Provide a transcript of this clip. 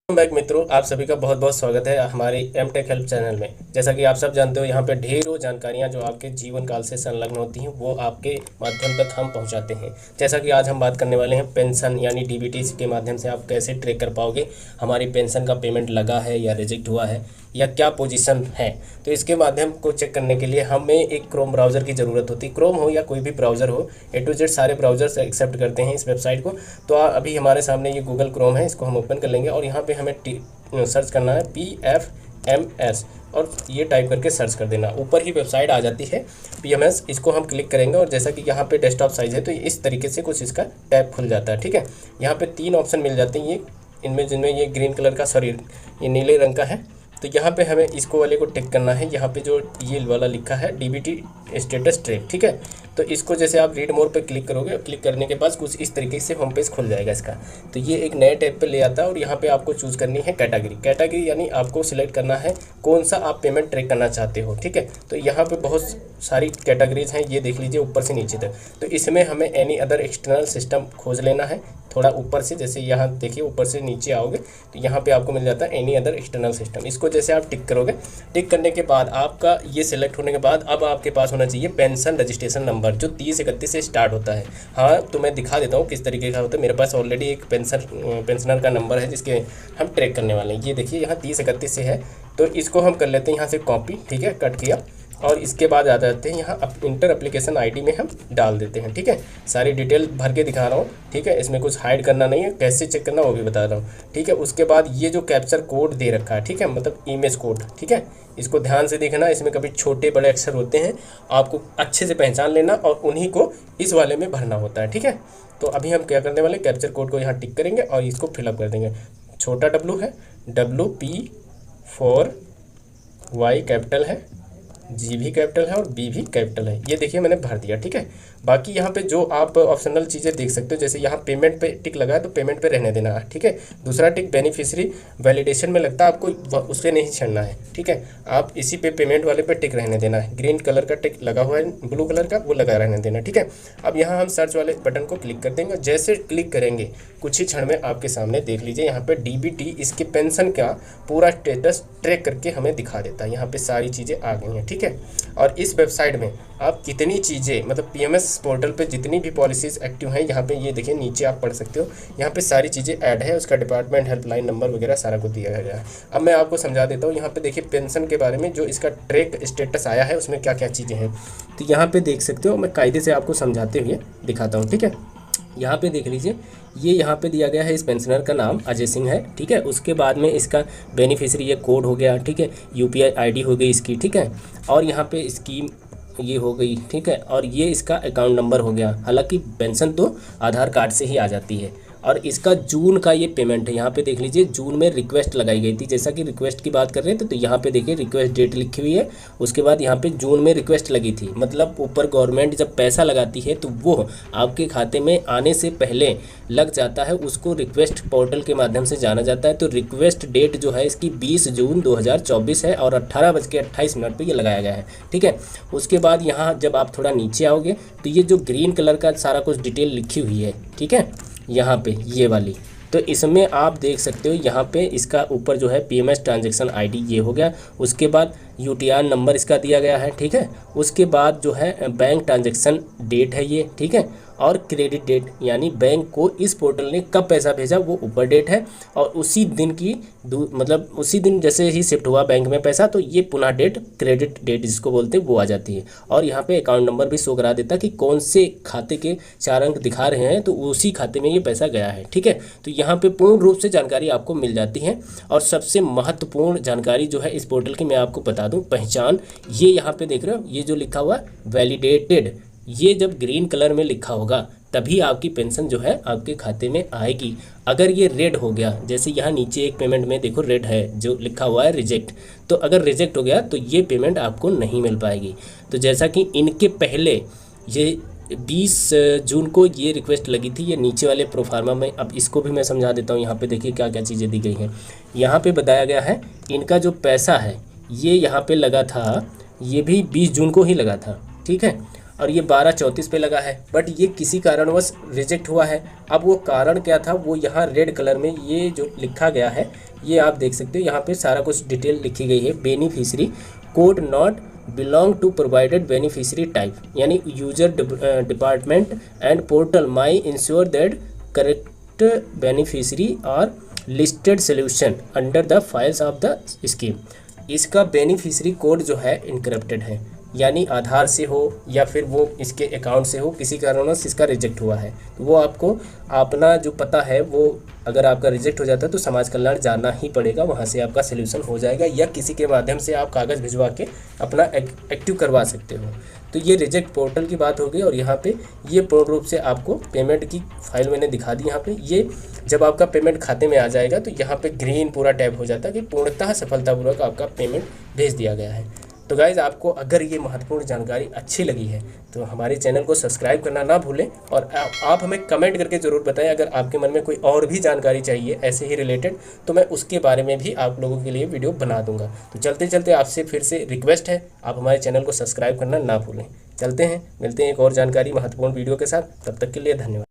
Back मित्रों, आप सभी का बहुत बहुत स्वागत है हमारे एम टेक हेल्प चैनल में। जैसा कि आप सब जानते हो, यहाँ पे ढेरों जानकारियाँ जो आपके जीवन काल से संलग्न होती हैं वो आपके माध्यम तक हम पहुँचाते हैं। जैसा कि आज हम बात करने वाले हैं पेंशन यानी डीबीटी के माध्यम से आप कैसे ट्रैक कर पाओगे हमारी पेंशन का पेमेंट लगा है या रिजेक्ट हुआ है या क्या पोजीशन है। तो इसके माध्यम को चेक करने के लिए हमें एक क्रोम ब्राउज़र की ज़रूरत होती है। क्रोम हो या कोई भी ब्राउज़र हो, ए टू जेड सारे ब्राउज़र्स एक्सेप्ट करते हैं इस वेबसाइट को। तो अभी हमारे सामने ये गूगल क्रोम है, इसको हम ओपन कर लेंगे और यहाँ पे हमें सर्च करना है PFMS और ये टाइप करके सर्च कर देना। ऊपर ही वेबसाइट आ जाती है PMS, इसको हम क्लिक करेंगे और जैसा कि यहाँ पे डेस्कटॉप साइज़ है तो इस तरीके से कुछ इसका टैब खुल जाता है। ठीक है, यहाँ पे 3 ऑप्शन मिल जाते हैं, ये इनमें जिनमें ये ग्रीन कलर का, सॉरी ये नीले रंग का है। तो यहाँ पे हमें इसको वाले को टिक करना है। यहाँ पे जो ये वाला लिखा है डीबीटी स्टेटस ट्रैक, ठीक है। तो इसको जैसे आप रीड मोर पे क्लिक करोगे, क्लिक करने के बाद कुछ इस तरीके से होम पेज खुल जाएगा इसका। तो ये एक नए टैब पे ले आता है और यहाँ पे आपको चूज़ करनी है कैटेगरी यानी आपको सिलेक्ट करना है कौन सा आप पेमेंट ट्रैक करना चाहते हो। ठीक है, तो यहाँ पे बहुत सारी कैटेगरीज हैं, ये देख लीजिए ऊपर से नीचे तक। तो इसमें हमें एनी अदर एक्सटर्नल सिस्टम खोज लेना है थोड़ा ऊपर से, जैसे यहाँ देखिए ऊपर से नीचे आओगे तो यहाँ पे आपको मिल जाता है एनी अदर एक्सटर्नल सिस्टम। इसको जैसे आप टिक करोगे, टिक करने के बाद आपका ये सिलेक्ट होने के बाद अब आपके पास होना चाहिए पेंशन रजिस्ट्रेशन नंबर जो 3031 से स्टार्ट होता है। हाँ, तो मैं दिखा देता हूँ किस तरीके का होता है। मेरे पास ऑलरेडी एक पेंशनर का नंबर है जिसके हम ट्रैक करने वाले हैं। ये देखिए यहाँ 3031 से है, तो इसको हम कर लेते हैं यहाँ से कॉपी। ठीक है, कट किया और इसके बाद आ जाते हैं यहाँ इंटर एप्लीकेशन आईडी में हम डाल देते हैं। ठीक है, सारी डिटेल भर के दिखा रहा हूँ। ठीक है, इसमें कुछ हाइड करना नहीं है, कैसे चेक करना वो भी बता रहा हूँ। ठीक है, उसके बाद ये जो कैप्चर कोड दे रखा है, ठीक है, मतलब इमेज कोड, ठीक है, इसको ध्यान से देखना। इसमें कभी छोटे बड़े अक्षर होते हैं, आपको अच्छे से पहचान लेना और उन्हीं को इस वाले में भरना होता है। ठीक है, तो अभी हम क्या करने वाले, कैप्चर कोड को यहाँ टिक करेंगे और इसको फिलअप कर देंगे। छोटा W है, WP4Y कैपिटल है, G भी कैपिटल है और B भी कैपिटल है। ये देखिए मैंने भर दिया। ठीक है, बाकी यहाँ पे जो आप ऑप्शनल चीज़ें देख सकते हो, जैसे यहाँ पेमेंट पे टिक लगा है तो पेमेंट पे रहने देना है। ठीक है, दूसरा टिक बेनिफिशियरी वैलिडेशन में लगता है, आपको उस पर नहीं छड़ना है। ठीक है, आप इसी पे पेमेंट वाले पे टिक रहने देना है। ग्रीन कलर का टिक लगा हुआ है, ब्लू कलर का, वो लगा रहने देना। ठीक है, अब यहाँ हम सर्च वाले बटन को क्लिक कर देंगे। जैसे क्लिक करेंगे कुछ ही क्षण में आपके सामने देख लीजिए यहाँ पे डीबीटी इसके पेंशन का पूरा स्टेटस ट्रैक करके हमें दिखा देता है। यहाँ पे सारी चीज़ें आ गई हैं। ठीक है, और इस वेबसाइट में आप कितनी चीज़ें, मतलब PMS पोर्टल पे जितनी भी पॉलिसीज़ एक्टिव हैं, यहाँ पे ये देखिए नीचे आप पढ़ सकते हो, यहाँ पे सारी चीज़ें ऐड है, उसका डिपार्टमेंट हेल्पलाइन नंबर वगैरह सारा कुछ दिया गया है। अब मैं आपको समझा देता हूँ। यहाँ पे देखिए पेंशन के बारे में जो इसका ट्रैक स्टेटस आया है उसमें क्या क्या चीज़ें हैं, तो यहाँ पे देख सकते हो। मैं कायदे से आपको समझाते हुए दिखाता हूँ। ठीक है, यहाँ पे देख लीजिए, ये यहाँ पे दिया गया है, इस पेंशनर का नाम अजय सिंह है। ठीक है, उसके बाद में इसका बेनिफिशियरी ये कोड हो गया। ठीक है, UPI ID हो गई इसकी। ठीक है, और यहाँ पे स्कीम ये हो गई। ठीक है, और ये इसका अकाउंट नंबर हो गया। हालांकि पेंशन तो आधार कार्ड से ही आ जाती है। और इसका जून का ये पेमेंट है, यहाँ पे देख लीजिए जून में रिक्वेस्ट लगाई गई थी। जैसा कि रिक्वेस्ट की बात कर रहे थे तो यहाँ पे देखिए रिक्वेस्ट डेट लिखी हुई है, उसके बाद यहाँ पे जून में रिक्वेस्ट लगी थी। मतलब ऊपर गवर्नमेंट जब पैसा लगाती है तो वो आपके खाते में आने से पहले लग जाता है, उसको रिक्वेस्ट पोर्टल के माध्यम से जाना जाता है। तो रिक्वेस्ट डेट जो है इसकी 20 जून 2024 है और 18:28 पर ये लगाया गया है। ठीक है, उसके बाद यहाँ जब आप थोड़ा नीचे आओगे तो ये जो ग्रीन कलर का सारा कुछ डिटेल लिखी हुई है, ठीक है, यहाँ पे ये वाली, तो इसमें आप देख सकते हो यहाँ पे इसका ऊपर जो है PMS ट्रांजैक्शन ID ये हो गया। उसके बाद UTR नंबर इसका दिया गया है। ठीक है, उसके बाद जो है बैंक ट्रांजैक्शन डेट है ये। ठीक है, और क्रेडिट डेट यानी बैंक को इस पोर्टल ने कब पैसा भेजा वो ऊपर डेट है, और उसी दिन की मतलब उसी दिन जैसे ही शिफ्ट हुआ बैंक में पैसा तो ये पुनः डेट, क्रेडिट डेट जिसको बोलते हैं, वो आ जाती है। और यहाँ पे अकाउंट नंबर भी शो करा देता कि कौन से खाते के 4 अंक दिखा रहे हैं तो उसी खाते में ये पैसा गया है। ठीक है, तो यहाँ पे पूर्ण रूप से जानकारी आपको मिल जाती है। और सबसे महत्वपूर्ण जानकारी जो है इस पोर्टल की मैं आपको बता दूँ, पहचान। ये यहाँ पे देख रहे हो, ये जो लिखा हुआ वैलिडेटेड, ये जब ग्रीन कलर में लिखा होगा तभी आपकी पेंशन जो है आपके खाते में आएगी। अगर ये रेड हो गया, जैसे यहाँ नीचे एक पेमेंट में देखो रेड है जो लिखा हुआ है रिजेक्ट, तो अगर रिजेक्ट हो गया तो ये पेमेंट आपको नहीं मिल पाएगी। तो जैसा कि इनके पहले ये 20 जून को ये रिक्वेस्ट लगी थी, ये नीचे वाले प्रोफार्मा में। अब इसको भी मैं समझा देता हूँ। यहाँ पे देखिए क्या क्या चीज़ें दी गई हैं। यहाँ पे बताया गया है इनका जो पैसा है ये यहाँ पे लगा था, ये भी 20 जून को ही लगा था। ठीक है, और ये 12:34 पे लगा है, बट ये किसी कारणवश रिजेक्ट हुआ है। अब वो कारण क्या था वो यहाँ रेड कलर में ये जो लिखा गया है ये आप देख सकते हो, यहाँ पे सारा कुछ डिटेल लिखी गई है। Beneficiary code not belong to provided beneficiary type, यानी user department and portal my ensure that correct beneficiary are listed solution under the files of the scheme. इसका बेनिफिशियरी कोड जो है इनक्रप्टेड है, यानी आधार से हो या फिर वो इसके अकाउंट से हो, किसी कारणवश इसका रिजेक्ट हुआ है तो वो आपको अपना जो पता है वो अगर आपका रिजेक्ट हो जाता है तो समाज कल्याण जाना ही पड़ेगा, वहाँ से आपका सोल्यूशन हो जाएगा, या किसी के माध्यम से आप कागज़ भिजवा के अपना एक्टिव करवा सकते हो। तो ये रिजेक्ट पोर्टल की बात हो गई। और यहाँ पे ये पूर्ण रूप से आपको पेमेंट की फाइल मैंने दिखा दी। यहाँ पे ये जब आपका पेमेंट खाते में आ जाएगा तो यहाँ पे ग्रीन पूरा टैब हो जाता है कि पूर्णतः सफलतापूर्वक आपका पेमेंट भेज दिया गया है। तो गाइज़, आपको अगर ये महत्वपूर्ण जानकारी अच्छी लगी है तो हमारे चैनल को सब्सक्राइब करना ना भूलें, और आप हमें कमेंट करके ज़रूर बताएं अगर आपके मन में कोई और भी जानकारी चाहिए ऐसे ही रिलेटेड, तो मैं उसके बारे में भी आप लोगों के लिए वीडियो बना दूंगा। तो चलते चलते आपसे फिर से रिक्वेस्ट है, आप हमारे चैनल को सब्सक्राइब करना ना भूलें। चलते हैं, मिलते हैं एक और जानकारी महत्वपूर्ण वीडियो के साथ, तब तक के लिए धन्यवाद।